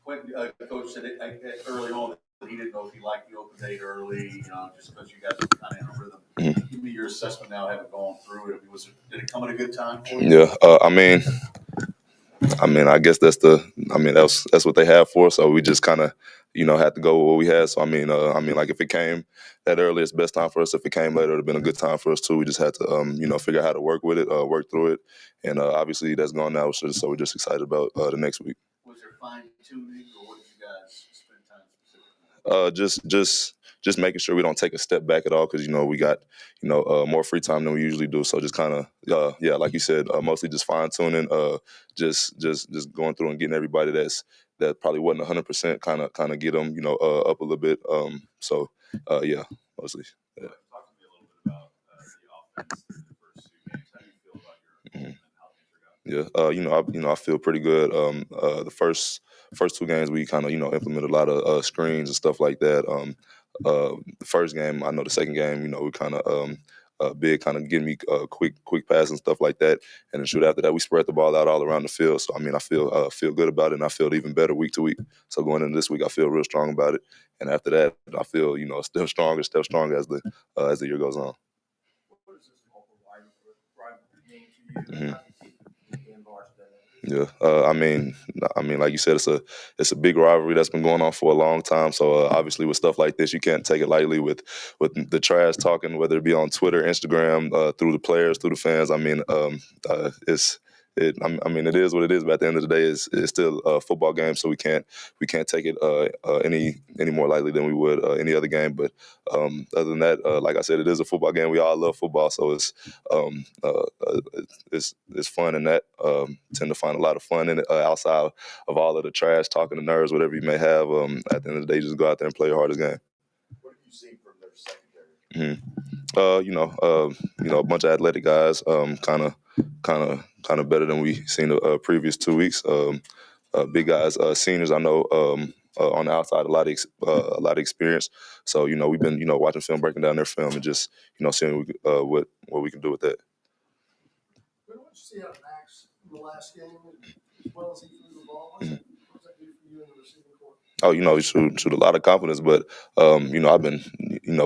when Coach said it early on that he didn't know if he liked the open date early, just because you guys were kind of in a rhythm. Mhm. Give me your assessment now, having gone through it. Did it come at a good time for you? Yeah, I guess that's what they have for us. So we just kind of, had to go with what we had. So like if it came that early, it's best time for us. If it came later, it'd have been a good time for us too. We just had to, figure out how to work with it, work through it, and obviously that's gone now. So we're just excited about the next week. Was there fine tuning, or what did you guys spend time specifically? Just making sure we don't take a step back at all because we got more free time than we usually do. So just kind of like you said, mostly just fine tuning, just going through and getting everybody that probably wasn't 100%, kind of get them up a little bit. Yeah, mostly. Yeah. Talk to me a little bit about the offense through the first two games. How do you feel about your involvement and how things are going? Yeah, I feel pretty good. The first two games we kind of implemented a lot of screens and stuff like that. The first game, I know the second game, we kind of big, kind of getting me quick pass and stuff like that. And then shoot after that, we spread the ball out all around the field. So I feel good about it, and I feel even better week to week. So going into this week, I feel real strong about it. And after that, I feel still stronger, as the year goes on. What is this local rivalry mean to you? Mhm. How do you keep being involved in that? Yeah, like you said, it's a big rivalry that's been going on for a long time. So obviously, with stuff like this, you can't take it lightly. With the trash talking, whether it be on Twitter, Instagram, through the players, through the fans. It is what it is. But at the end of the day, it's still a football game, so we can't take it any more lightly than we would any other game. But other than that, like I said, it is a football game. We all love football, so um, uh, it's fun in that. Tend to find a lot of fun in it outside of all of the trash talking, the nerves, whatever you may have. At the end of the day, just go out there and play your hardest game. What have you seen from their secondary? A bunch of athletic guys, kind of better than we seen the previous 2 weeks. Big guys, seniors. I know on the outside, a lot of experience. So we've been watching film, breaking down their film, and just seeing what we can do with that. What did you see out of Max in the last game? As well as he threw the ball, what does that do for you in the receiving court? Oh, shoot a lot of confidence, but I've been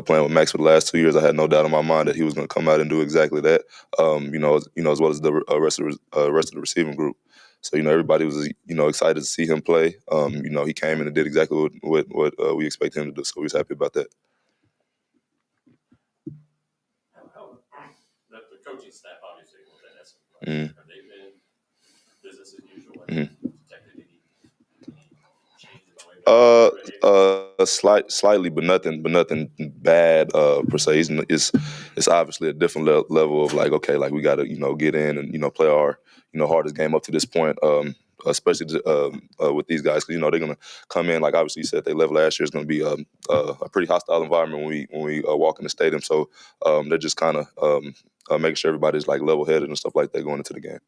playing with Max for the last 2 years. I had no doubt in my mind that he was going to come out and do exactly that. As well as the rest of the receiving group. So everybody was excited to see him play. He came in and did exactly what we expected him to do. So we was happy about that. How the coaching staff obviously was at Essence, right? Mhm. Have they been business as usual? Mhm. Detected any changes in the way Slightly, but nothing bad per se. It's obviously a different level of like, okay, like we got to get in and play our hardest game up to this point. Especially with these guys, because they're gonna come in, like obviously you said, they left last year. It's gonna be a pretty hostile environment when we walk in the stadium. So they're just kind of making sure everybody's like level headed and stuff like that going into the game.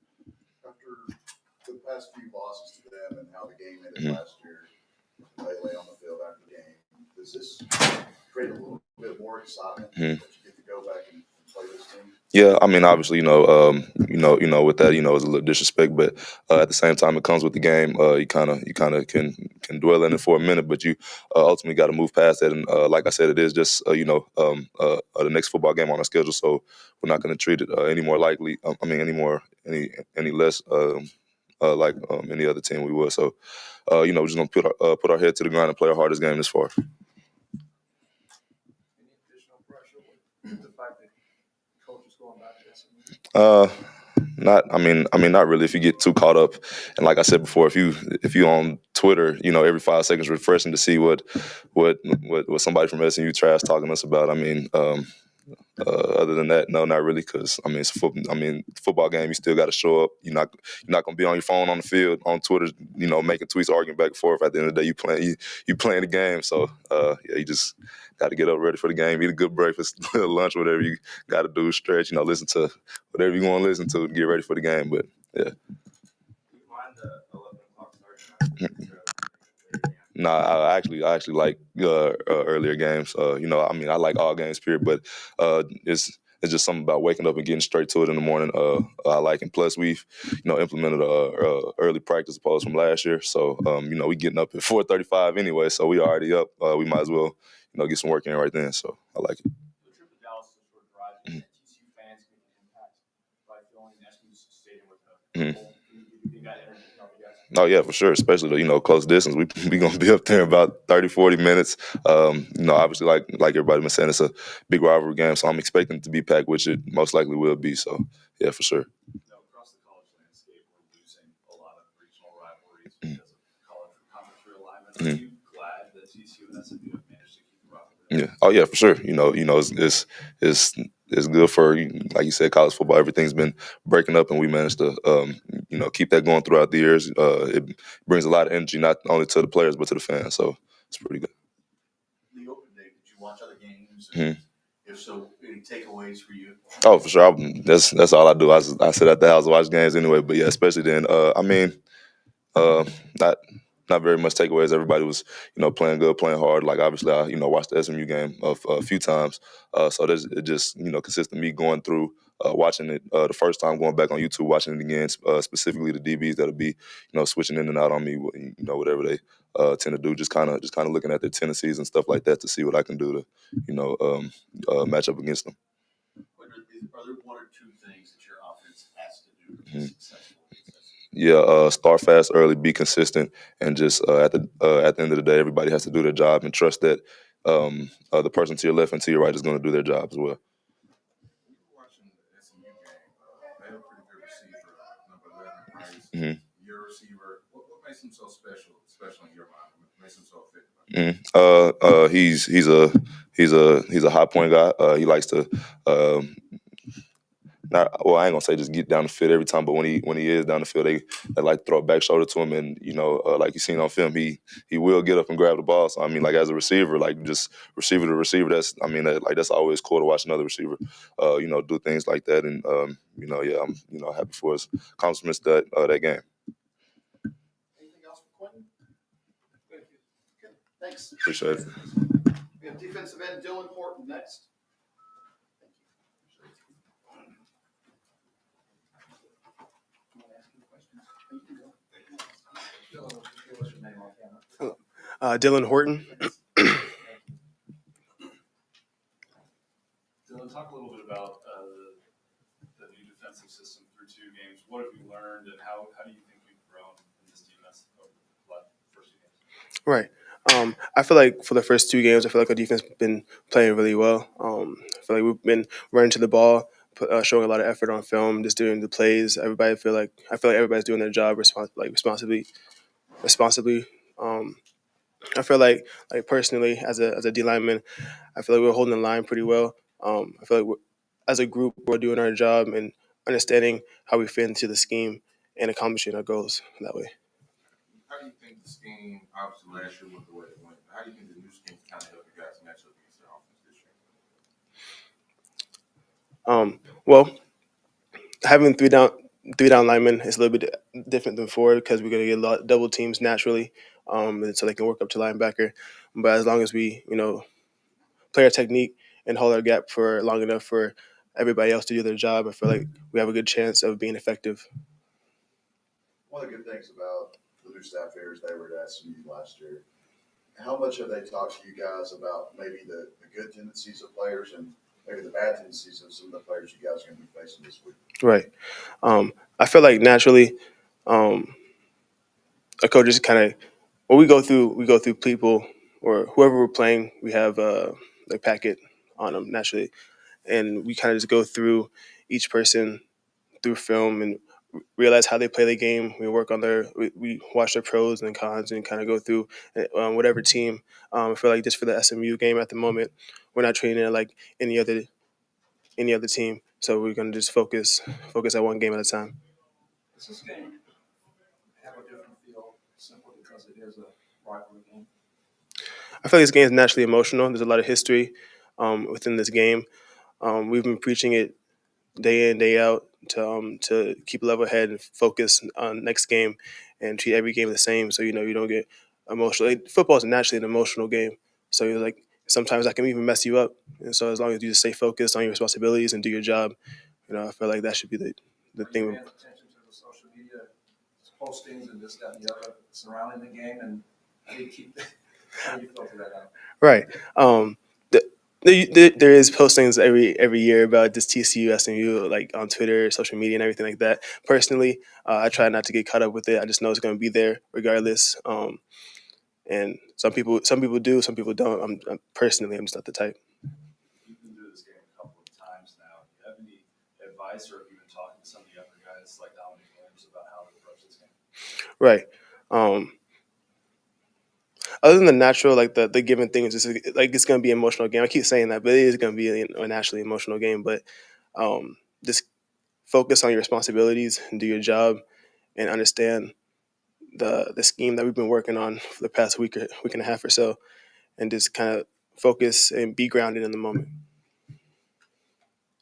After the past few losses to them and how the game ended Mhm. last year, they lay on the field after the game. Does this create a little bit more excitement Mhm. that you get to go back and play this team? Yeah, obviously, with that, it's a little disrespect, but at the same time, it comes with the game. You kind of can dwell in it for a minute, but you ultimately got to move past that. And like I said, it is just the next football game on our schedule, so we're not going to treat it any more likely. Any less like any other team we would. So, we're just gonna put our head to the ground and play our hardest game this far. Any additional pressure with the fact that coaches going back to this? Not really. If you get too caught up, and like I said before, if you on Twitter, every 5 seconds refreshing to see what somebody from SMU trash talking us about. Other than that, no, not really. Because it's football game. You still got to show up. You're not gonna be on your phone on the field, on Twitter, making tweets, arguing back and forth. At the end of the day, you playing the game. So you just got to get up ready for the game, eat a good breakfast, lunch, whatever you got to do, stretch. Listen to whatever you want to listen to, get ready for the game. But yeah. Do you mind the 11 o'clock start time? Nah, I actually like earlier games. I like all games, period. But it's it's just something about waking up and getting straight to it in the morning. I like, and plus we've implemented early practice opposed from last year, so we getting up at 4:35 anyway, so we already up. We might as well get some work in right then. So I like it. The trip to Dallas is a short drive. Mm-hmm. TCU fans make an impact by filling SMU Stadium with a full. Do you think that energy can help you guys? Oh yeah, for sure. Especially the close distance. We gonna be up there in about 30, 40 minutes. Obviously like everybody been saying, it's a big rivalry game, so I'm expecting it to be packed, which it most likely will be. So yeah, for sure. Across the college landscape, we're losing a lot of regional rivalries because of college conference realignment. Are you glad that TCU and SMU have managed to keep the rivalry? Yeah. Oh yeah, for sure. It's good for, like you said, college football. Everything's been breaking up, and we managed to keep that going throughout the years. It brings a lot of energy, not only to the players but to the fans. So it's pretty good. The open day, did you watch other games? And if so, any takeaways for you? Oh, for sure. That's all I do. I sit at the house and watch games anyway. But yeah, especially then. Not very much takeaways. Everybody was playing good, playing hard. Like obviously I watched the SMU game a few times. So it just consists of me going through watching it the first time, going back on YouTube, watching it again. Specifically the DBs that'll be switching in and out on me. Whatever they tend to do, just kind of looking at their tendencies and stuff like that to see what I can do to match up against them. Are there one or two things that your offense has to do to be successful? Yeah, start fast early, be consistent, and just at the end of the day, everybody has to do their job and trust that the person to your left and to your right is going to do their job as well. We were watching the SMU game. They have a pretty good receiver, number 11, Price. Mm-hmm. Your receiver, what makes him so special in your mind? What makes him so effective? He's a high point guy. He likes to I ain't gonna say just get down the field every time, but when he is down the field, they like to throw a back shoulder to him, and like you seen on film, he will get up and grab the ball. So I mean, like as a receiver, like just receiver to receiver, that's always cool to watch another receiver, do things like that, and I'm happy for his accomplishments that game. Anything else for Quentin? Thank you. Okay, thanks. Appreciate it. We have defensive end Dylan Horton next. Dylan Horton. Dylan, talk a little bit about the new defensive system through 2 games. What have you learned, and how do you think you've grown in this defense over the first 2 games? Right. I feel like for the first 2 games, I feel like our defense has been playing really well. I feel like we've been running to the ball, showing a lot of effort on film, just doing the plays. I feel like everybody's doing their job responsibly. I feel like personally, as a D lineman, I feel like we're holding the line pretty well. I feel like as a group, we're doing our job and understanding how we fit into the scheme and accomplishing our goals that way. How do you think the scheme, obviously last year went the way it went, how do you think the new scheme kind of help you guys match up against their offense this year? Well, having three down linemen is a little bit different than 4 because we're going to get a lot of double teams naturally, and so they can work up to linebacker. But as long as we play our technique and hold our gap for long enough for everybody else to do their job, I feel like we have a good chance of being effective. One of the good things about the new staff here is they were at SMU last year. How much have they talked to you guys about maybe the good tendencies of players and maybe the bad tendencies of some of the players you guys are going to be facing this week? Right. I feel like naturally, a coach is kind of we go through people or whoever we're playing. We have a packet on them naturally, and we kind of just go through each person through film and realize how they play the game. We work on we watch their pros and cons and kind of go through whatever team. I feel like just for the SMU game at the moment, we're not training like any other team. So we're gonna just focus at one game at a time. Does this game have a different feel simply because it is a rivalry game? I feel like this game is naturally emotional. There's a lot of history within this game. We've been preaching it day in, day out to keep level head and focus on next game and treat every game the same. So you don't get emotional. Football is naturally an emotional game. So sometimes that can even mess you up. And so as long as you just stay focused on your responsibilities and do your job, I feel like that should be the Are you thing. paying attention to the social media postings and this, that, and the other surrounding the game, and how do you keep, how do you filter that out? Right. There is postings every year about this TCU SMU, like on Twitter, social media, and everything like that. Personally, I try not to get caught up with it. I just know it's going to be there regardless. And some people do, some people don't. I'm just not the type. You've been through this game a couple of times now. Do you have any advice, or have you been talking to some of the younger guys like Dominic Williams about how to approach this game? Right. Other than the natural, like the given things, is like it's going to be an emotional game. I keep saying that, but it is going to be a naturally emotional game. But just focus on your responsibilities and do your job, and understand the scheme that we've been working on for the past week and a half or so, and just kind of focus and be grounded in the moment.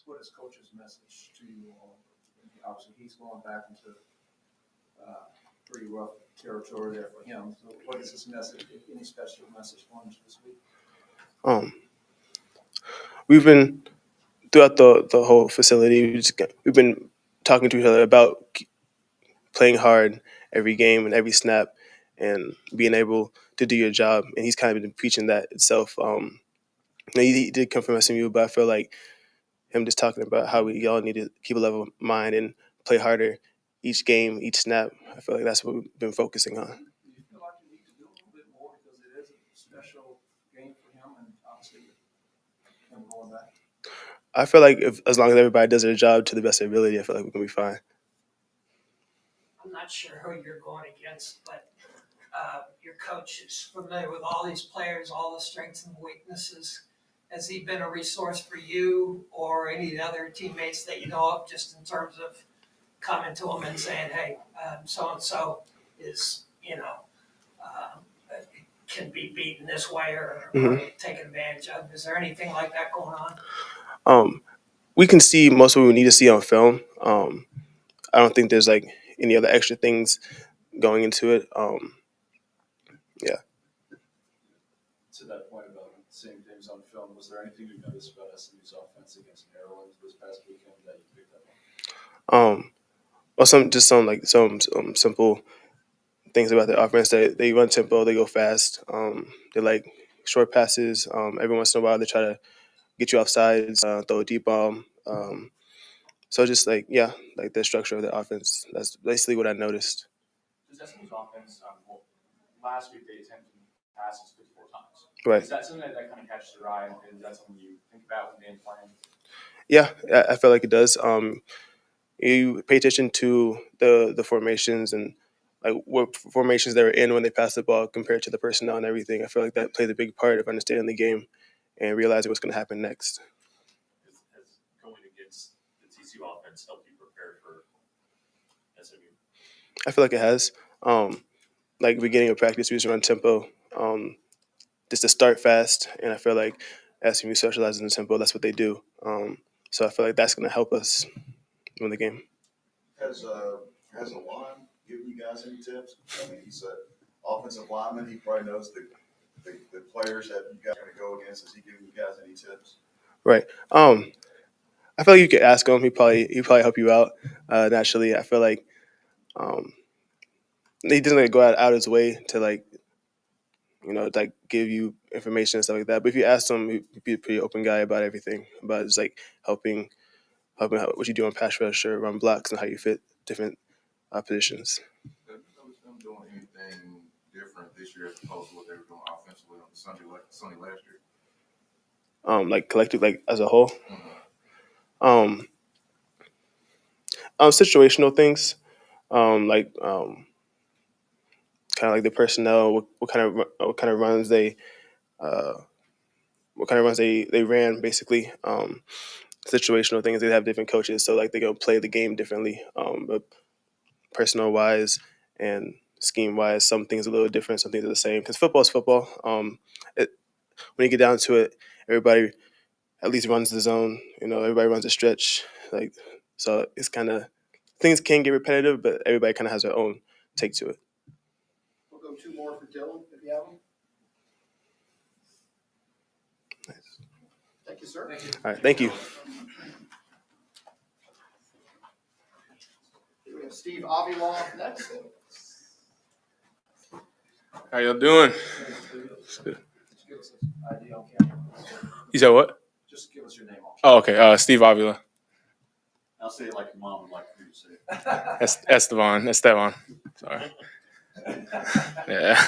What is coach's message to you all? Obviously, he's going back into pretty rough territory there for him. So what is his message, any special message for him this week? Um, we've been throughout the whole facility. We've been talking to each other about playing hard every game and every snap, and being able to do your job. And he's kind of been preaching that itself. He did come from SMU, but I feel like him just talking about how we all need to keep a level mind and play harder each game, each snap. I feel like that's what we've been focusing on. Do you feel like you need to do a little bit more because it is a special game for him, and obviously him going back? I feel like as long as everybody does their job to the best of their ability, I feel like we can be fine. I'm not sure who you're going against, but your coach is familiar with all these players, all the strengths and weaknesses. Has he been a resource for you or any of the other teammates that you know of, just in terms of coming to him and saying, hey, so and so is, can be beaten this way or taken advantage of? Is there anything like that going on? We can see most of what we need to see on film. I don't think there's like any other extra things going into it. Yeah. To that point about seeing things on film, was there anything you noticed about SMU's offense against Maryland this past weekend that you picked up on? Or some simple things about their offense. They run tempo, they go fast. They like short passes. Every once in a while, they try to get you off sides, throw a deep bomb. So just like the structure of the offense. That's basically what I noticed. Does SMU's offense, well, last week they attempted passes 54 times. Right. Is that something that kind of catches your eye, and is that something you think about when game plan? Yeah, I feel like it does. You pay attention to the formations and like what formations they were in when they passed the ball compared to the personnel and everything. I feel like that played a big part of understanding the game and realizing what's going to happen next. Has going against the TCU offense helped you prepare for SMU? I feel like it has. Like beginning of practice, we just run tempo, just to start fast, and I feel like SMU specializes in tempo. That's what they do. So I feel like that's going to help us win the game. Has the line given you guys any tips? I mean, he's an offensive lineman. He probably knows the players that you guys are going to go against. Is he giving you guys any tips? Right. I feel like you could ask him. He probably help you out. Naturally, I feel like he doesn't like, go out his way to like give you information and stuff like that. But if you ask him, he'd be a pretty open guy about everything, about just like helping out what you do on pass rush or run blocks and how you fit different positions. Have you noticed them doing anything different this year as opposed to what they were doing offensively on Sunday last year? Like collective, like as a whole. Mm-hmm. Situational things, kind of like the personnel, what kind of runs uh, they ran basically. Situational things, they have different coaches, so like they're gonna play the game differently. But personnel wise and scheme wise, some things are a little different, some things are the same. Because football is football. When you get down to it, everybody at least runs the zone. Everybody runs a stretch. Like so, it's kind of things can get repetitive, but everybody kind of has their own take to it. We'll go two more for Dylan, if you have them. Thank you, sir. Thank you. All right, thank you. We have Steve Avila next. How y'all doing? Just give us an idea on camera. You said what? Just give us your name. Oh, okay. Steve Avila. I'll say it like your mom would like for you to say it. Esteban. Sorry. Yeah.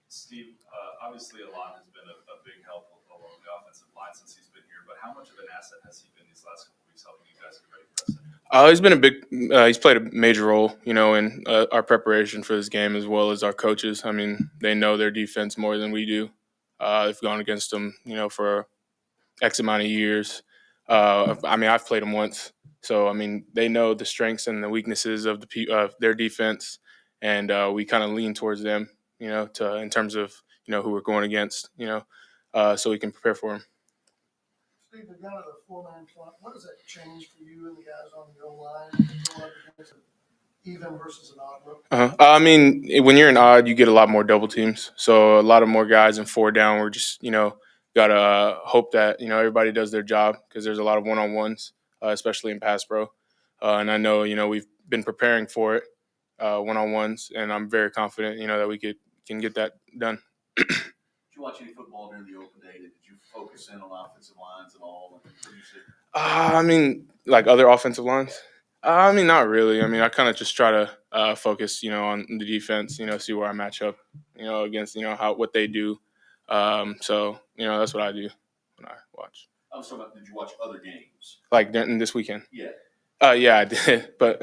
Steve, obviously a lot has been a big help along the offensive line since he's been here, but how much of an asset has he been these last couple of weeks helping you guys get ready for us? He's been he's played a major role, in our preparation for this game as well as our coaches. I mean, they know their defense more than we do. They've gone against them, for X amount of years. I've played them once. So, they know the strengths and the weaknesses of their defense. And we kind of lean towards them, in terms of, who we're going against, so we can prepare for them. Steve, the guy of the four-man front, what does that change for you and the guys on the goal line going up against an even versus an odd look? When you're in odd, you get a lot more double teams. So a lot of more guys in four down. We're just, gotta hope that everybody does their job because there's a lot of one-on-ones, especially in pass pro. And I know we've been preparing for it, one-on-ones, and I'm very confident that we can get that done. Did you watch any football during the open day? Did you focus in on offensive lines at all? Like other offensive lines? Not really. I kind of just try to focus, on the defense, see where I match up, against, what they do. So, that's what I do when I watch. I was talking about, did you watch other games? Like this weekend? Yeah. Yeah, I did. But,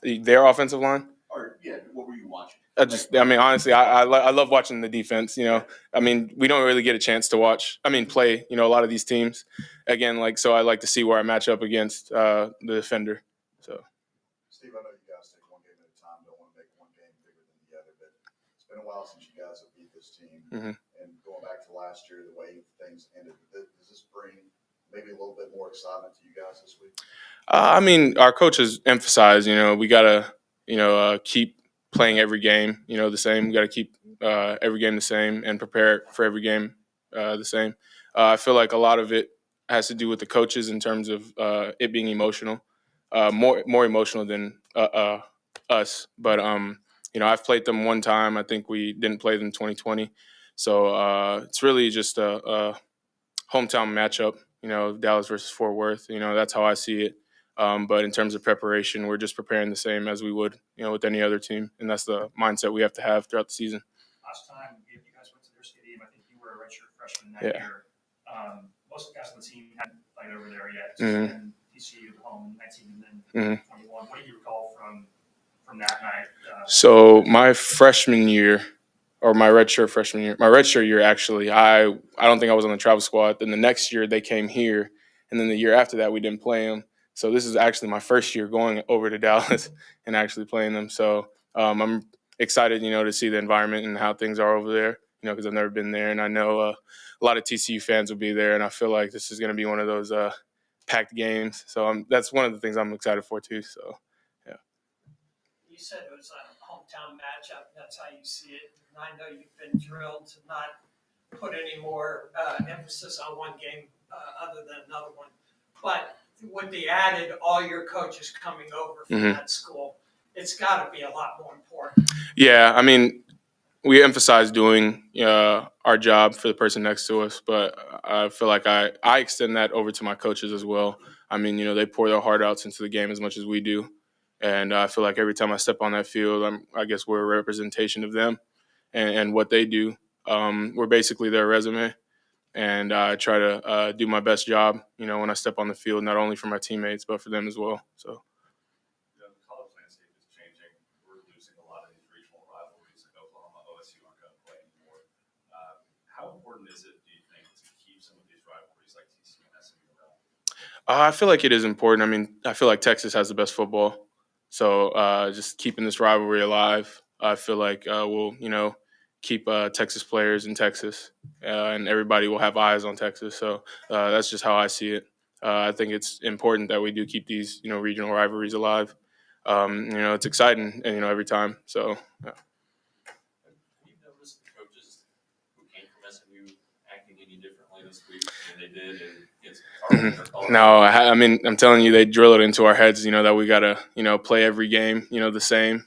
their offensive line? Or, yeah, what were you watching? Honestly, I love watching the defense. We don't really get a chance to play. A lot of these teams, again, so I like to see where I match up against the defender. So, Steve, I know you guys take one game at a time. Don't want to make one game bigger than the other, but it's been a while since you guys have beat this team. Mhm. And going back to last year, the way things ended, does this bring maybe a little bit more excitement to you guys this week? Our coaches emphasize, we gotta, keep playing every game, the same. We gotta keep every game the same and prepare for every game the same. I feel like a lot of it has to do with the coaches in terms of it being emotional, more emotional than us. But I've played them one time. I think we didn't play them in 2020, so it's really just a hometown matchup. Dallas versus Fort Worth. That's how I see it. But in terms of preparation, we're just preparing the same as we would, with any other team, and that's the mindset we have to have throughout the season. Last time you guys went to their stadium, I think you were a redshirt freshman that Yeah. year. Most of the guys on the team hadn't played over there yet. Mhm. And TCU home 19 and Mhm. then 21. What do you recall from that night? So my freshman year, or my redshirt year actually, I don't think I was on the travel squad. Then the next year they came here, and then the year after that we didn't play them. So this is actually my first year going over to Dallas and actually playing them. So I'm excited, to see the environment and how things are over there, because I've never been there, and I know a lot of TCU fans will be there, and I feel like this is going to be one of those packed games. So that's one of the things I'm excited for too. So. You said it was a hometown matchup. That's how you see it. And I know you've been drilled to not put any more emphasis on one game other than another one. But with the added all your coaches coming over from Mhm. that school, it's got to be a lot more important. Yeah, we emphasize doing our job for the person next to us, but I feel like I extend that over to my coaches as well. They pour their heart out into the game as much as we do. And I feel like every time I step on that field, I guess we're a representation of them and what they do. We're basically their resume. And I try to do my best job, when I step on the field, not only for my teammates, but for them as well. So. The college landscape is changing. We're losing a lot of these regional rivalries. Like Oklahoma, OSU aren't going to play anymore. How important is it, do you think, to keep some of these rivalries like TCU and SMU around? I feel like it is important. I feel like Texas has the best football. So just keeping this rivalry alive, I feel like we'll, keep Texas players in Texas, and everybody will have eyes on Texas. So that's just how I see it. I think it's important that we do keep these, regional rivalries alive. It's exciting, and every time. So. Yeah. Have you noticed the coaches who came from SMU this week? I mean, they did against No, I mean, I'm telling you, they drill it into our heads, that we got to, play every game, the same.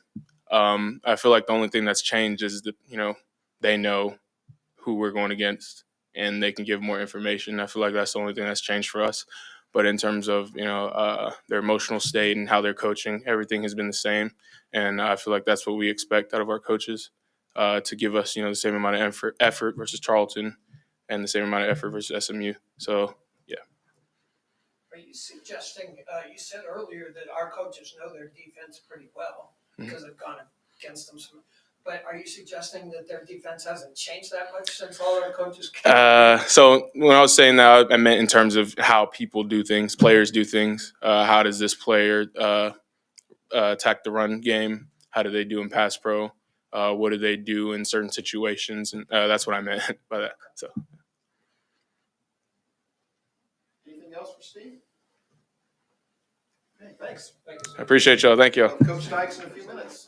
I feel like the only thing that's changed is that, they know who we're going against and they can give more information. I feel like that's the only thing that's changed for us. But in terms of, their emotional state and how they're coaching, everything has been the same. And I feel like that's what we expect out of our coaches, to give us, the same amount of effort versus Charlton and the same amount of effort versus SMU. So, yeah. Are you suggesting, you said earlier that our coaches know their defense pretty well because they've gone against them some, but are you suggesting that their defense hasn't changed that much since all our coaches came? So when I was saying that, I meant in terms of how people do things, players do things. How does this player attack the run game? How do they do in pass pro? What do they do in certain situations? And that's what I meant by that. So. Anything else for Steve? Okay, thanks. I appreciate y'all. Thank you. Coach Dykes in a few minutes.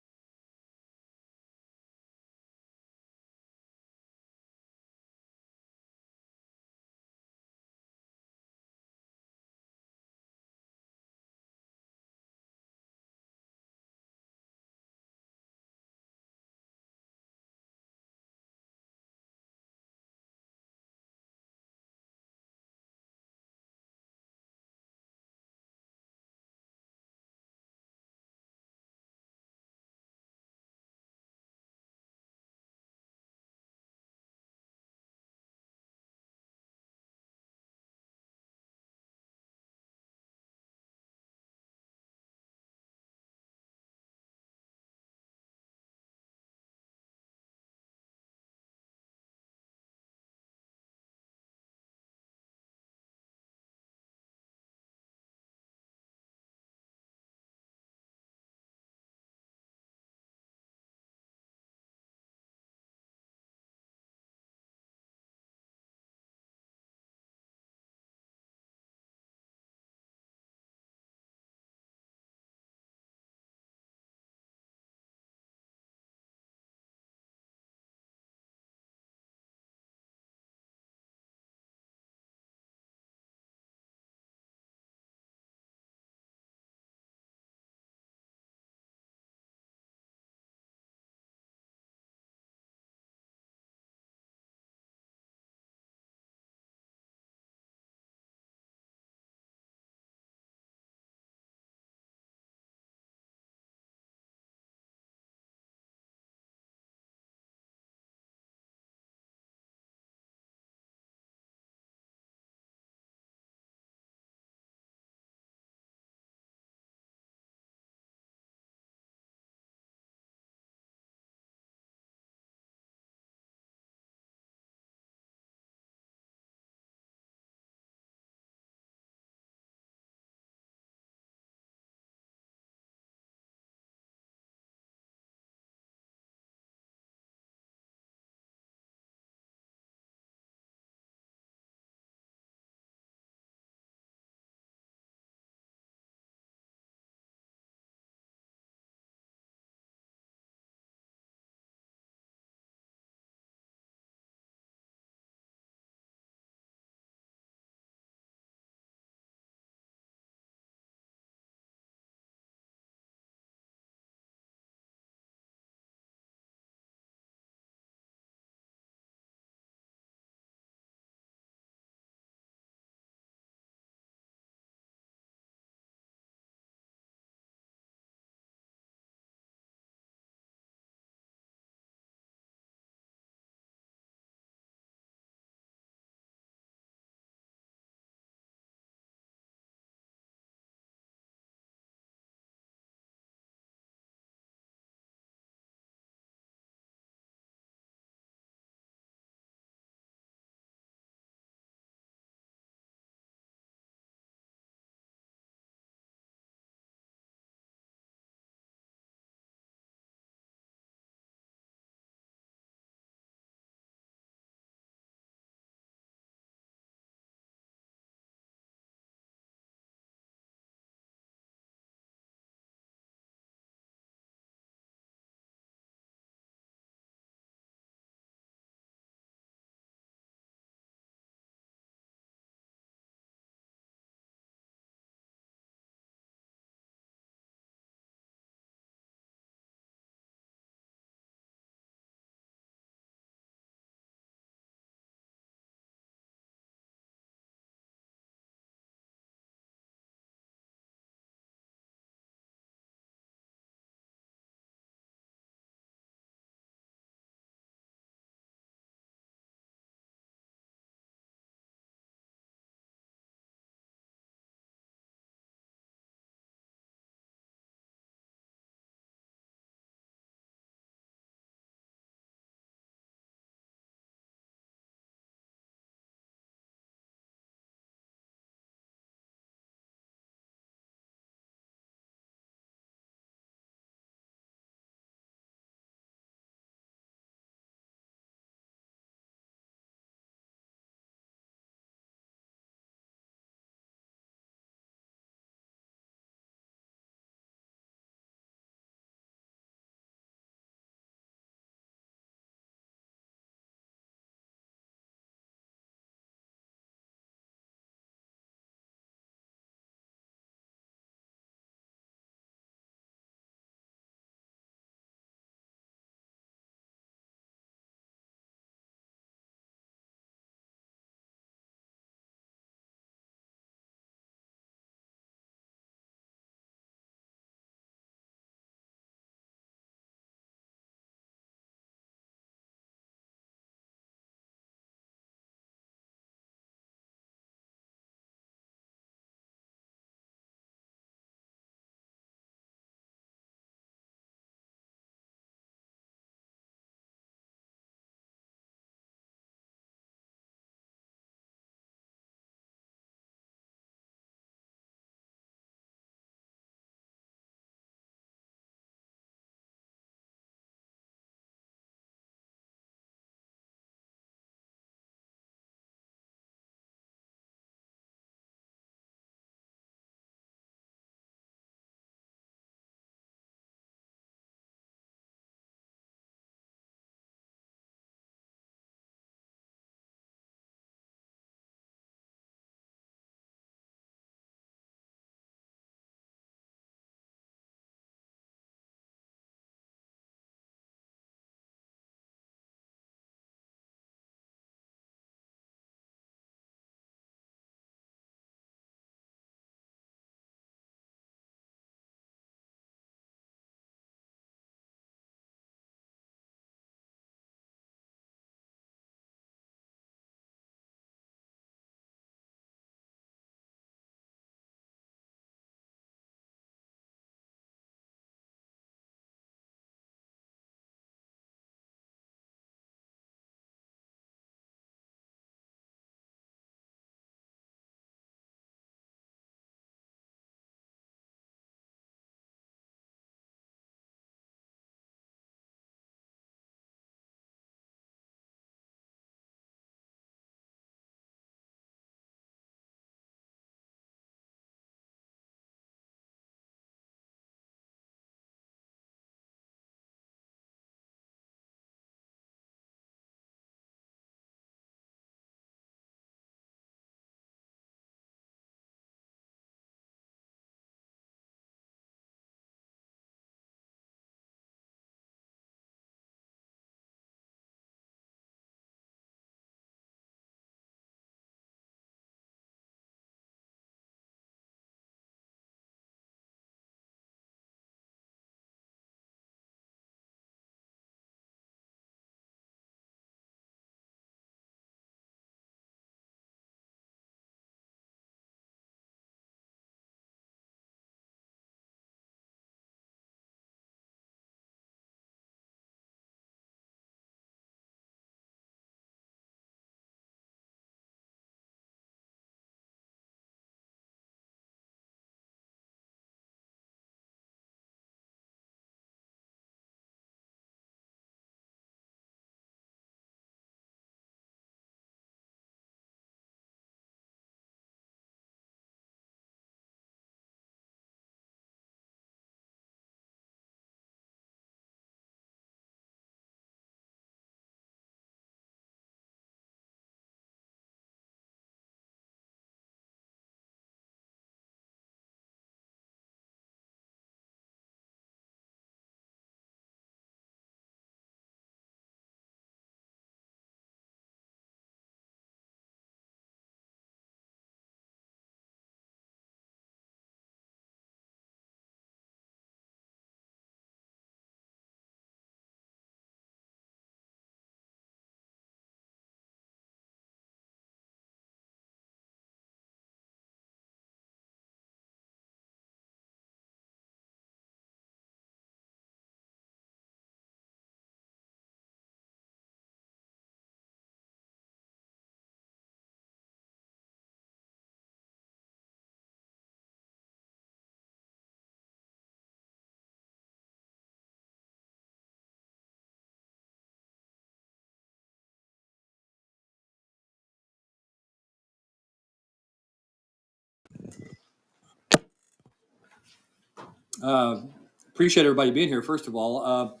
Appreciate everybody being here, first of all.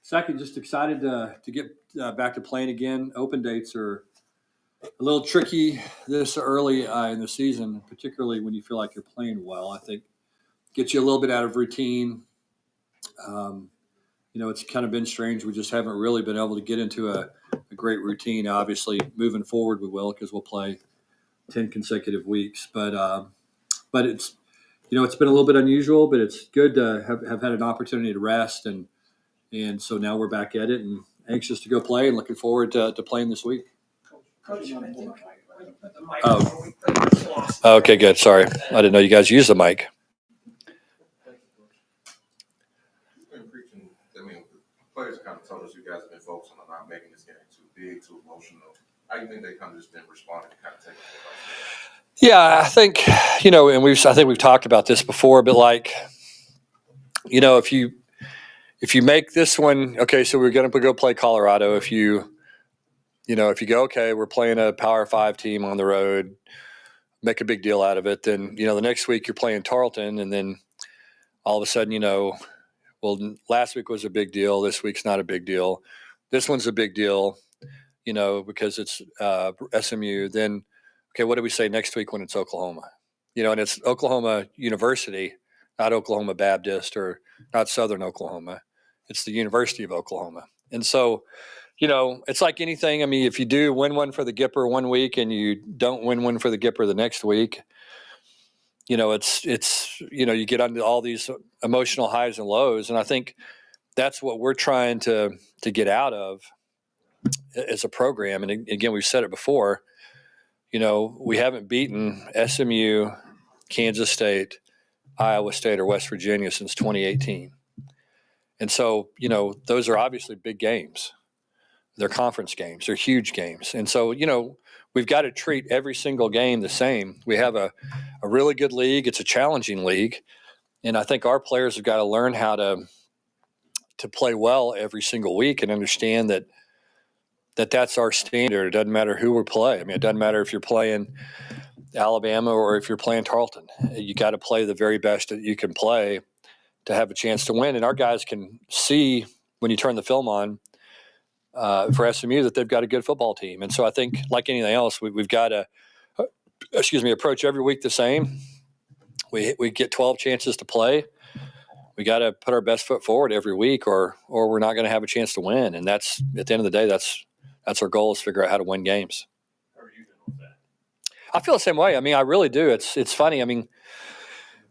Second, just excited to get back to playing again. Open dates are a little tricky this early in the season, particularly when you feel like you're playing well. I think gets you a little bit out of routine. It's kind of been strange. We just haven't really been able to get into a great routine. Obviously, moving forward, we will because we'll play 10 consecutive weeks. But it's it's been a little bit unusual, but it's good to have had an opportunity to rest, and so now we're back at it and anxious to go play and looking forward to playing this week. Coach, I think when you put the mic Oh. on, we put the lost. Okay, good. Sorry, I didn't know you guys used the mic. You've been preaching, I mean, players kind of told us you guys have been focusing on not making this game too big, too emotional. How do you think they kind of just been responding to kind of taking it? Yeah, I think and I think we've talked about this before, but if you make this one, okay, so we're going to go play Colorado. If you go, okay, we're playing a Power 5 team on the road, make a big deal out of it. Then, the next week you're playing Tarleton, and then all of a sudden, well, last week was a big deal. This week's not a big deal. This one's a big deal, because it's SMU. Then, okay, what do we say next week when it's Oklahoma? And it's Oklahoma University, not Oklahoma Baptist or not Southern Oklahoma. It's the University of Oklahoma. And so, it's like anything. I mean, if you do win one for the Gipper one week and you don't win one for the Gipper the next week, it's you get onto all these emotional highs and lows. And I think that's what we're trying to get out of as a program. And again, we've said it before, we haven't beaten SMU, Kansas State, Iowa State, or West Virginia since 2018. And so, those are obviously big games. They're conference games. They're huge games. And so, we've got to treat every single game the same. We have a really good league. It's a challenging league. And I think our players have got to learn how to play well every single week and understand that's our standard. It doesn't matter who we play. I mean, it doesn't matter if you're playing Alabama or if you're playing Tarleton. You got to play the very best that you can play to have a chance to win. And our guys can see when you turn the film on for SMU that they've got a good football team. And so I think, like anything else, we've got to, approach every week the same. We get 12 chances to play. We got to put our best foot forward every week, or we're not going to have a chance to win. And that's, at the end of the day, that's our goal, is figure out how to win games. How are you doing with that? I feel the same way. I mean, I really do. It's funny. I mean,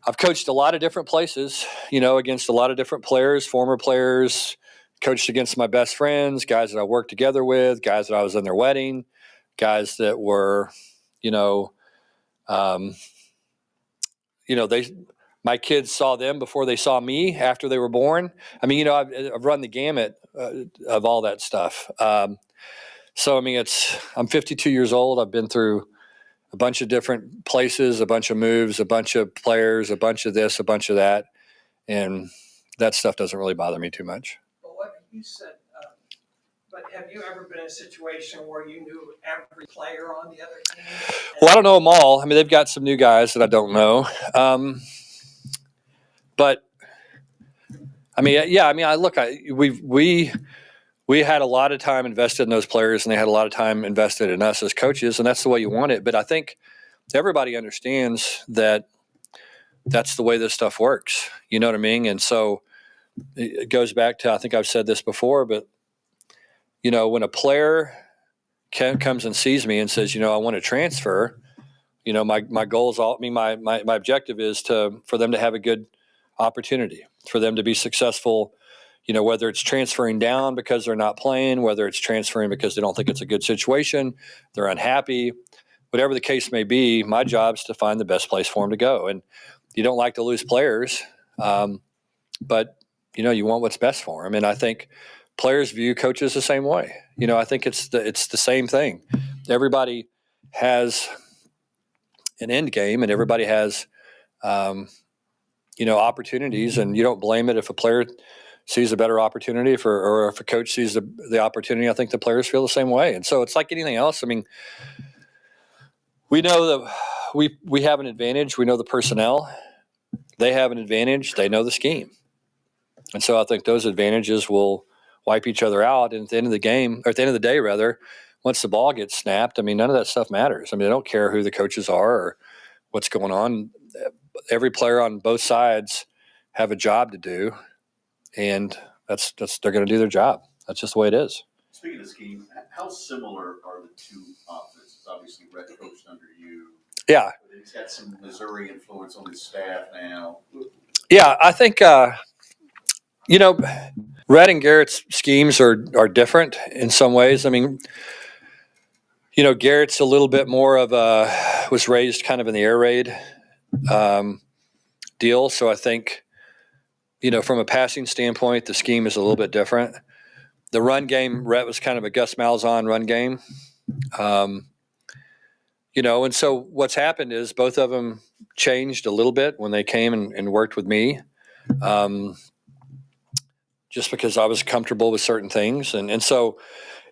I've coached a lot of different places, against a lot of different players, former players, coached against my best friends, guys that I worked together with, guys that I was in their wedding, guys that were, my kids saw them before they saw me after they were born. I mean, I've run the gamut of all that stuff. So, I mean, I'm 52 years old. I've been through a bunch of different places, a bunch of moves, a bunch of players, a bunch of this, a bunch of that. And that stuff doesn't really bother me too much. But what you said, but have you ever been in a situation where you knew every player on the other team? Well, I don't know them all. I mean, they've got some new guys that I don't know. But I mean, yeah, I mean, we had a lot of time invested in those players, and they had a lot of time invested in us as coaches, and that's the way you want it. But I think everybody understands that that's the way this stuff works. You know what I mean? And so it goes back to, I think I've said this before, but when a player comes and sees me and says, I want to transfer, my goal is my objective is for them to have a good opportunity, for them to be successful, whether it's transferring down because they're not playing, whether it's transferring because they don't think it's a good situation, they're unhappy, whatever the case may be, my job is to find the best place for them to go. And you don't like to lose players, but you want what's best for them. And I think players view coaches the same way. I think it's the same thing. Everybody has an end game, and everybody has opportunities, and you don't blame it if a player sees a better opportunity or if a coach sees the opportunity. I think the players feel the same way. And so it's like anything else. I mean, we know that we have an advantage. We know the personnel. they have an advantage. They know the scheme. And so I think those advantages will wipe each other out. And at the end of the game, or at the end of the day, rather, once the ball gets snapped, I mean, none of that stuff matters. I mean, they don't care who the coaches are or what's going on. Every player on both sides have a job to do, and that's they're going to do their job. That's just the way it is. Speaking of scheme, how similar are the two offenses? Obviously, Rhett coached under you. Yeah. But he's got some Missouri influence on his staff now. Yeah, I think Red and Garrett's schemes are different in some ways. I mean, Garrett's a little bit more of was raised kind of in the air raid deal. So I think, from a passing standpoint, the scheme is a little bit different. The run game, Rhett was kind of a Gus Malzahn run game. And so what's happened is both of them changed a little bit when they came and worked with me. Just because I was comfortable with certain things. And so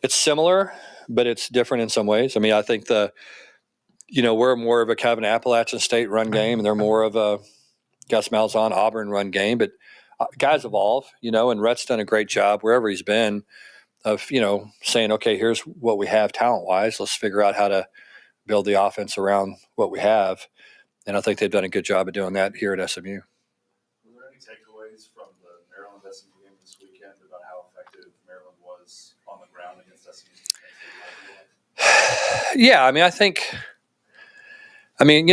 it's similar, but it's different in some ways. I mean, I think we're more of a kind of an Appalachian State run game, and they're more of a Gus Malzahn Auburn run game. But guys evolve, and Rhett's done a great job wherever he's been of, saying, okay, here's what we have talent-wise. Let's figure out how to build the offense around what we have. And I think they've done a good job of doing that here at SMU. Were there any takeaways from the Maryland SMU game this weekend about how effective Maryland was on the ground against SMU's defense? Yeah, I mean,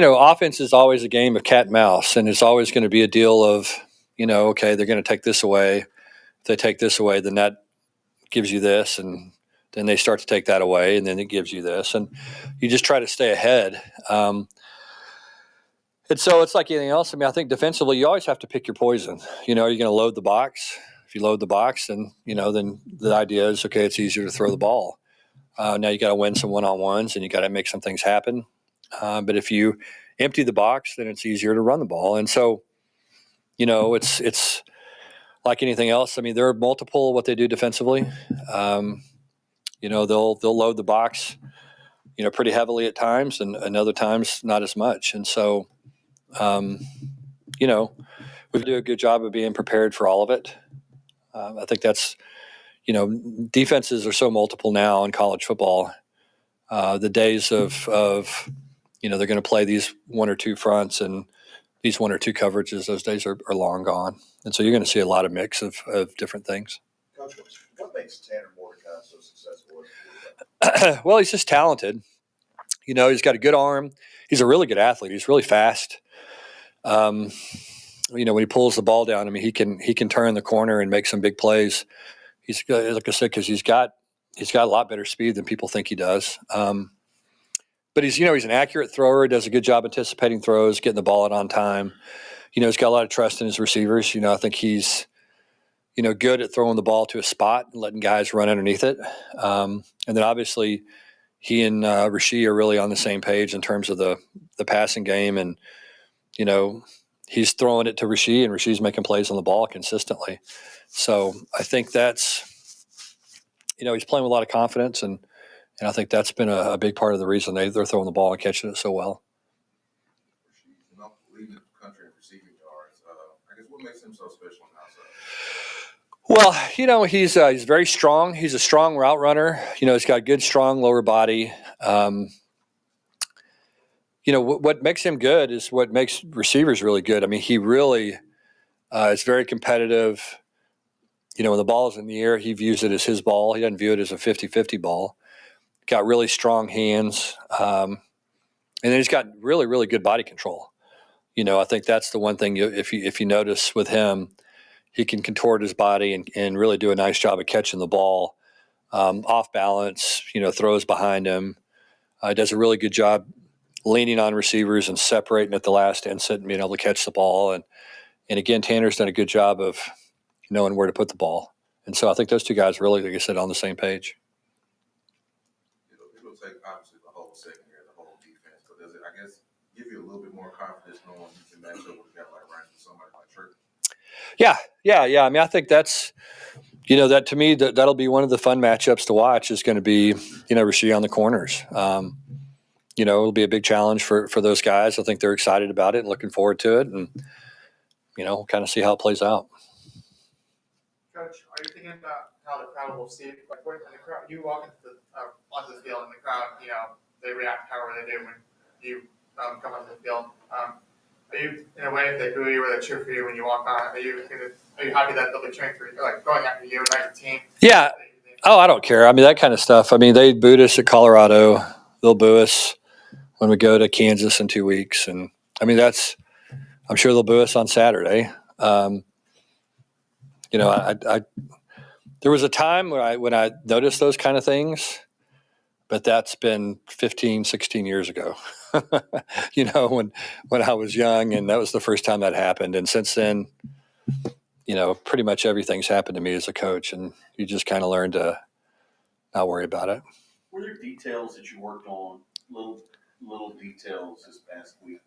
offense is always a game of cat and mouse, and it's always going to be a deal of, okay, they're going to take this away. If they take this away, then that gives you this, and then they start to take that away, and then it gives you this, and you just try to stay ahead. And so it's like anything else. I mean, I think defensively, you always have to pick your poison. Are you going to load the box? If you load the box, then the idea is, okay, it's easier to throw the ball. Now you got to win some one-on-ones, and you got to make some things happen. But if you empty the box, then it's easier to run the ball. And so, it's like anything else. I mean, there are multiple what they do defensively. They'll load the box, pretty heavily at times, and other times not as much. And so, we do a good job of being prepared for all of it. I think that's, defenses are so multiple now in college football. The days of they're going to play these one or two fronts and these one or two coverages, those days are long gone. And so you're going to see a lot of mix of different things. Coach, what makes Tanner Mordecai so successful? Well, he's just talented. He's got a good arm. He's a really good athlete. He's really fast. When he pulls the ball down, I mean, he can turn the corner and make some big plays. He's, like I said, because he's got a lot better speed than people think he does. But he's an accurate thrower. Does a good job anticipating throws, getting the ball out on time. He's got a lot of trust in his receivers. I think he's, good at throwing the ball to a spot and letting guys run underneath it. And then obviously he and Rasheed are really on the same page in terms of the passing game. And, he's throwing it to Rasheed, and Rasheed's making plays on the ball consistently. So I think that's, he's playing with a lot of confidence, and I think that's been a big part of the reason they're throwing the ball and catching it so well. Rasheed's leading the country in receiving yards. I guess what makes him so special on the outside? Well, he's very strong. He's a strong route runner. He's got a good, strong lower body. What makes him good is what makes receivers really good. I mean, he really is very competitive. When the ball is in the air, he views it as his ball. He doesn't view it as a 50-50 ball. Got really strong hands. And then he's got really, really good body control. I think that's the one thing, if you notice with him, he can contort his body and really do a nice job of catching the ball off balance, throws behind him. Does a really good job leaning on receivers and separating at the last instant and being able to catch the ball. And again, Tanner's done a good job of knowing where to put the ball. And so I think those two guys really, like I said, on the same page. It'll take, obviously, the whole secondary, the whole defense, but does it, I guess, give you a little bit more confidence knowing you can match up with a guy like Ryan and somebody like Trey? Yeah. I mean, I think that's, that to me, that'll be one of the fun matchups to watch is going to be, Rasheed on the corners. It'll be a big challenge for those guys. I think they're excited about it and looking forward to it. And, we'll kind of see how it plays out. Coach, are you thinking about how the crowd will see it? Like when the crowd, you walk onto the field and the crowd, they react however they do when you come onto the field. Are you, in a way, if they boo you or they cheer for you when you walk on, are you happy that they'll be cheering for you, like going after you and not your team? Yeah. Oh, I don't care. I mean, that kind of stuff. I mean, they booed us at Colorado. They'll boo us when we go to Kansas in 2 weeks. And I mean, I'm sure they'll boo us on Saturday. There was a time when I noticed those kind of things, but that's been 15, 16 years ago, when I was young, and that was the first time that happened. And since then, pretty much everything's happened to me as a coach, and you just kind of learn to not worry about it. Were there details that you worked on, little details this past week?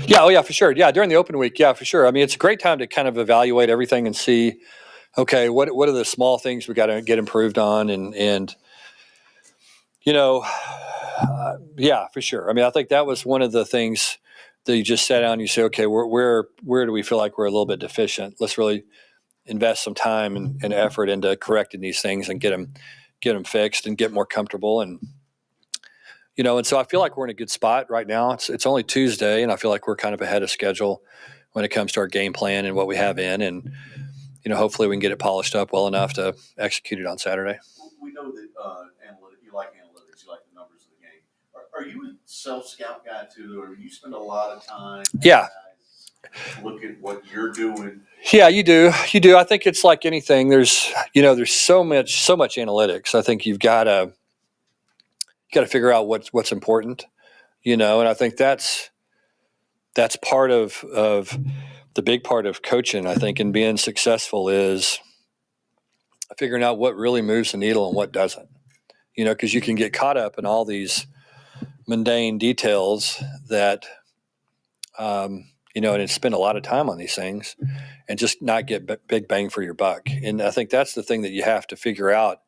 Yeah, oh yeah, for sure. Yeah, during the open week, yeah, for sure. I mean, it's a great time to kind of evaluate everything and see, okay, what are the small things we got to get improved on, and yeah, for sure. I mean, I think that was one of the things that you just sat down and you say, okay, where do we feel like we're a little bit deficient? Let's really invest some time and effort into correcting these things and get them fixed and get more comfortable. And so I feel like we're in a good spot right now. It's only Tuesday, and I feel like we're kind of ahead of schedule when it comes to our game plan and what we have in, and hopefully we can get it polished up well enough to execute it on Saturday. We know that you like analytics, you like the numbers of the game. Are you a self-scout guy too, or you spend a lot of time? Yeah. Look at what you're doing. Yeah, you do. I think it's like anything. There's so much analytics. I think you've got to figure out what's important, and I think that's part of the big part of coaching, I think, and being successful is figuring out what really moves the needle and what doesn't, because you can get caught up in all these mundane details that, and spend a lot of time on these things and just not get big bang for your buck. And I think that's the thing that you have to figure out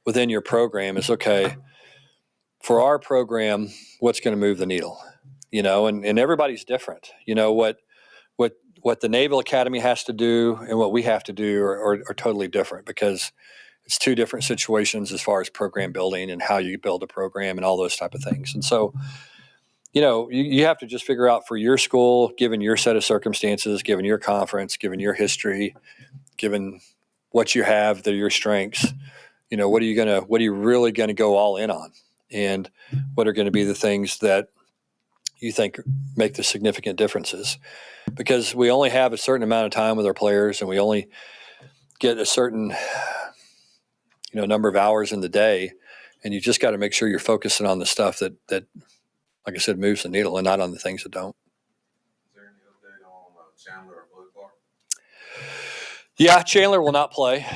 within your program is, okay, for our program, what's going to move the needle, and everybody's different. What the Naval Academy has to do and what we have to do are totally different, because it's two different situations as far as program building and how you build a program and all those type of things. And so, you have to just figure out for your school, given your set of circumstances, given your conference, given your history, given what you have, that are your strengths, what are you really going to go all in on? And what are going to be the things that you think make the significant differences? Because we only have a certain amount of time with our players, and we only get a certain, number of hours in the day, and you just got to make sure you're focusing on the stuff that, like I said, moves the needle, and not on the things that don't. Is there any update on Chandler or Bud Clark? Yeah, Chandler will not play.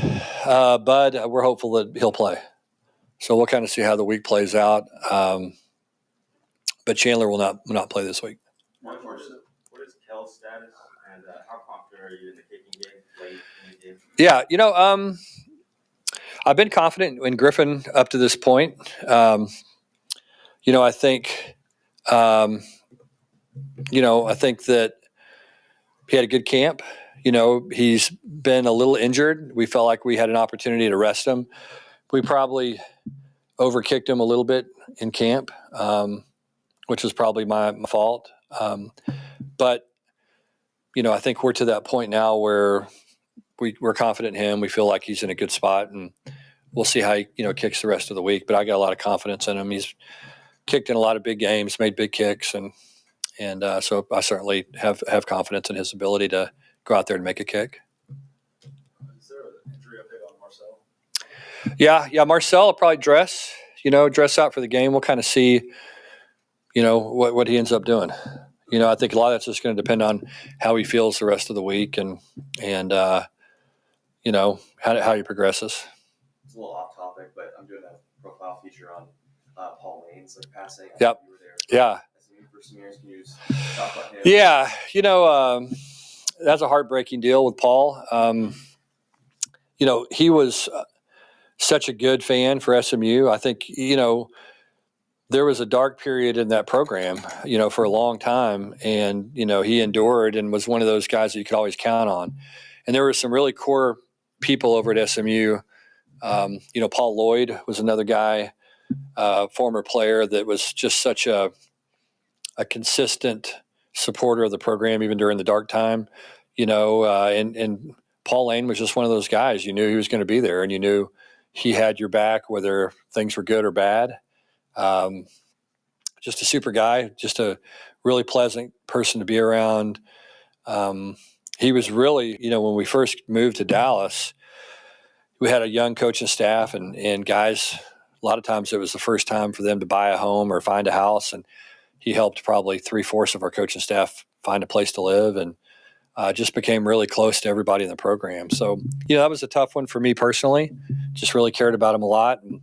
Bud, we're hopeful that he'll play. So we'll kind of see how the week plays out. But Chandler will not play this week. What is Kel's status, and how confident are you in the kicking game late in the game? Yeah, I've been confident in Griffin up to this point. I think, I think that he had a good camp. He's been a little injured. We felt like we had an opportunity to rest him. We probably overkicked him a little bit in camp, which was probably my fault. But, I think we're to that point now where we're confident in him. We feel like he's in a good spot, and we'll see how he, kicks the rest of the week. But I got a lot of confidence in him. He's kicked in a lot of big games, made big kicks, and so I certainly have confidence in his ability to go out there and make a kick. Is there an injury update on Marcel? Yeah, Marcel will probably dress out for the game. We'll kind of see, what he ends up doing. I think a lot of that's just going to depend on how he feels the rest of the week and how he progresses. It's a little off topic, but I'm doing a profile feature on Paul Lane's passing. Yep. You were there. Yeah. For some years, can you just talk about him? Yeah, that's a heartbreaking deal with Paul. He was such a good fan for SMU. I think, there was a dark period in that program, for a long time. And, he endured and was one of those guys that you could always count on. And there were some really core people over at SMU. Paul Lloyd was another guy, former player that was just such a consistent supporter of the program, even during the dark time, and Paul Lane was just one of those guys. You knew he was going to be there, and you knew he had your back, whether things were good or bad. Just a super guy, just a really pleasant person to be around. He was really, when we first moved to Dallas, we had a young coaching staff and guys. A lot of times it was the first time for them to buy a home or find a house, and he helped probably 3/4 of our coaching staff find a place to live, and just became really close to everybody in the program. So, that was a tough one for me personally. Just really cared about him a lot, and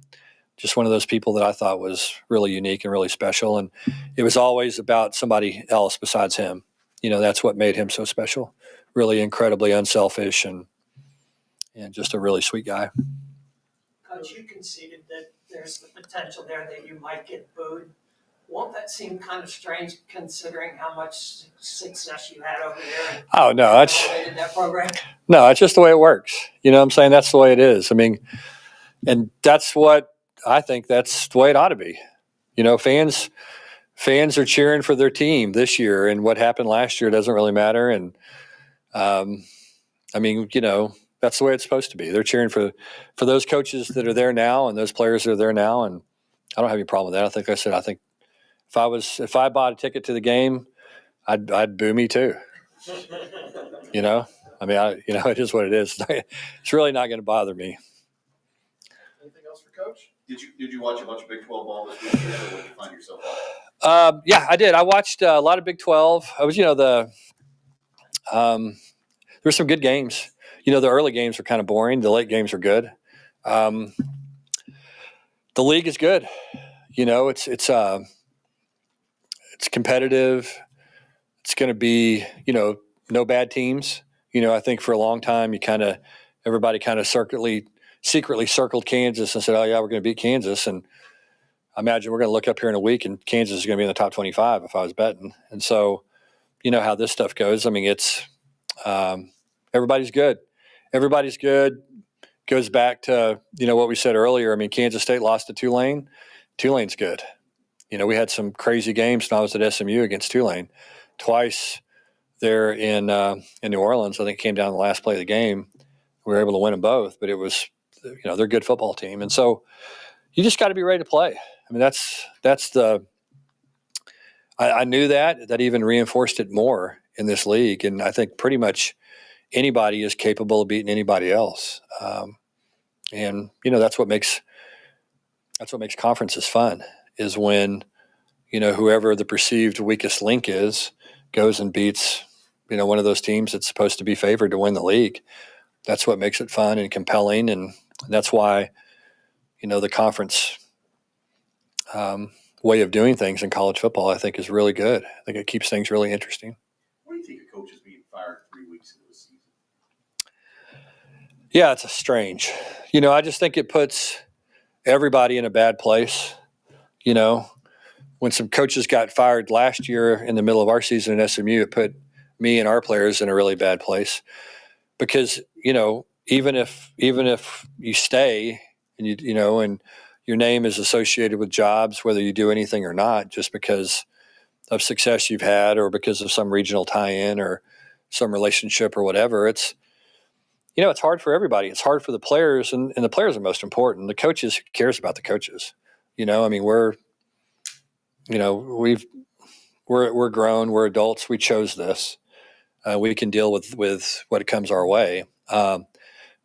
just one of those people that I thought was really unique and really special. And it was always about somebody else besides him. That's what made him so special. Really incredibly unselfish and just a really sweet guy. Coach, you conceded that there's the potential there that you might get booed. Won't that seem kind of strange considering how much success you had over there? Oh, no, That program? No, it's just the way it works. You know what I'm saying? That's the way it is. I mean, and that's what I think that's the way it ought to be. Fans are cheering for their team this year, and what happened last year doesn't really matter. And that's the way it's supposed to be. They're cheering for those coaches that are there now and those players that are there now. And I don't have any problem with that. I think if I bought a ticket to the game, I'd boo me too. It is what it is. It's really not going to bother me. Anything else for Coach? Did you watch a bunch of Big 12 ball this weekend, or what did you find yourself on? Yeah, I did. I watched a lot of Big 12. I was, there were some good games. The early games were kind of boring. The late games were good. The league is good. It's competitive. It's going to be, no bad teams. I think for a long time, everybody kind of secretly circled Kansas and said, oh yeah, we're going to beat Kansas. And I imagine we're going to look up here in a week and Kansas is going to be in the top 25 if I was betting. And so, how this stuff goes. I mean, it's everybody's good. Everybody's good. Goes back to, what we said earlier. I mean, Kansas State lost to Tulane. Tulane's good. We had some crazy games when I was at SMU against Tulane. Twice there in New Orleans. I think it came down to the last play of the game. We were able to win them both, but it was, they're a good football team. And so you just got to be ready to play. I mean, I knew that even reinforced it more in this league. And I think pretty much anybody is capable of beating anybody else. And that's what makes conferences fun, is when, whoever the perceived weakest link is goes and beats, one of those teams that's supposed to be favored to win the league. That's what makes it fun and compelling. And that's why, the conference way of doing things in college football, I think, is really good. I think it keeps things really interesting. What do you think of coaches being fired 3 weeks into the season? Yeah, it's strange. I just think it puts everybody in a bad place. When some coaches got fired last year in the middle of our season at SMU, it put me and our players in a really bad place. Because, even if you stay and and your name is associated with jobs, whether you do anything or not, just because of success you've had or because of some regional tie-in or some relationship or whatever, it's hard for everybody. It's hard for the players, and the players are most important. The coaches, who cares about the coaches? I mean, we're grown, we're adults. We chose this. We can deal with what comes our way.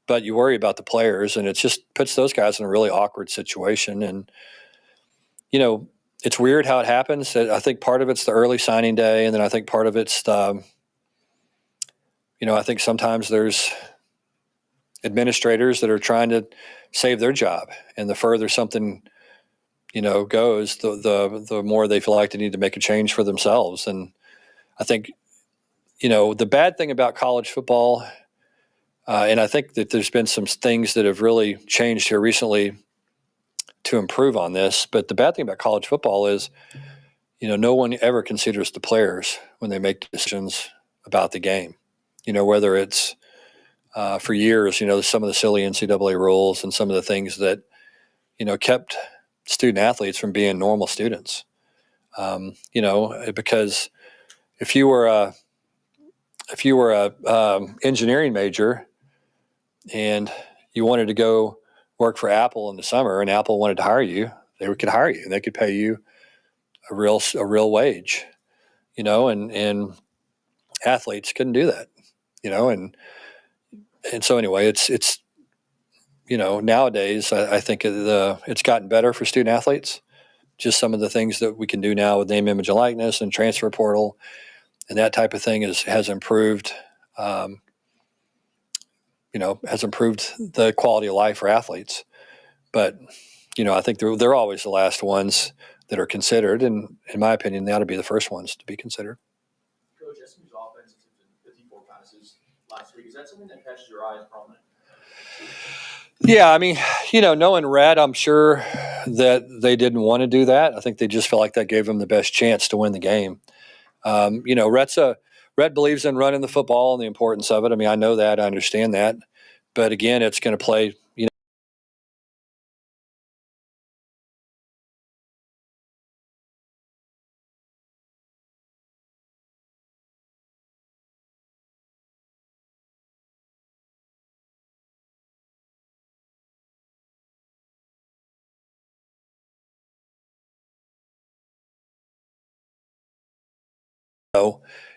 But you worry about the players, and it just puts those guys in a really awkward situation. And, it's weird how it happens. I think part of it's the early signing day, and then I think part of it's I think sometimes there's administrators that are trying to save their job, and the further something goes, the more they feel like they need to make a change for themselves. And I think the bad thing about college football, and I think that there's been some things that have really changed here recently improve on this. But the bad thing about college football is, no one ever considers the players when they make decisions about the game. Whether it's for years, some of the silly NCAA rules and some of the things that, kept student athletes from being normal students. Because if you were a engineering major and you wanted to go work for Apple in the summer, and Apple wanted to hire you, they could hire you and they could pay you a real wage, and athletes couldn't do that, and so anyway, it's nowadays I think it's gotten better for student athletes. Just some of the things that we can do now with name, image, and likeness and transfer portal and that type of thing has improved. Has improved the quality of life for athletes. But, I think they're always the last ones that are considered. And in my opinion, they ought to be the first ones to be considered. Coach, SMU's offense attempted 54 passes last week. Is that something that catches your eye as prominent? Yeah, I mean, knowing Red, I'm sure that they didn't want to do that. I think they just felt like that gave them the best chance to win the game. Red believes in running the football and the importance of it. I mean, I know that, I understand that. But again, it's going to play,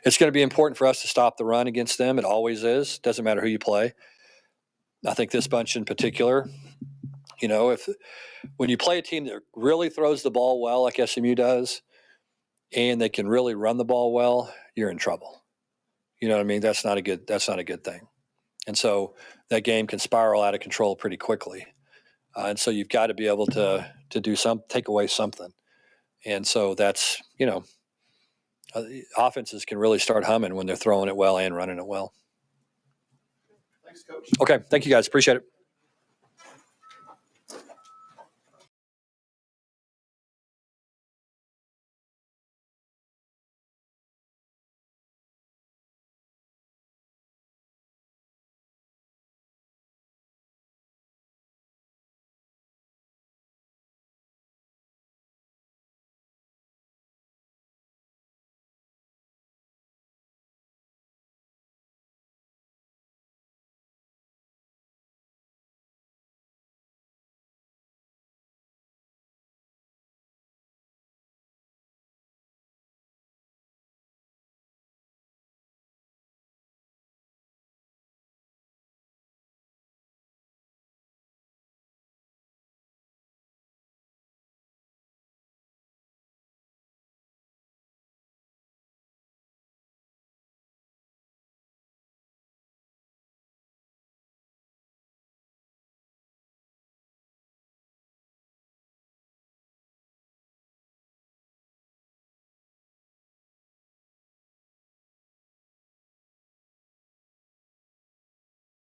it's going to be important for us to stop the run against them. It always is. Doesn't matter who you play. I think this bunch in particular, if when you play a team that really throws the ball well, like SMU does, and they can really run the ball well, you're in trouble. You know what I mean? That's not a good thing. And so that game can spiral out of control pretty quickly. And so you've got to be able to take away something. And so that's, offenses can really start humming when they're throwing it well and running it well. Thanks, Coach. Okay. Thank you, guys. Appreciate it.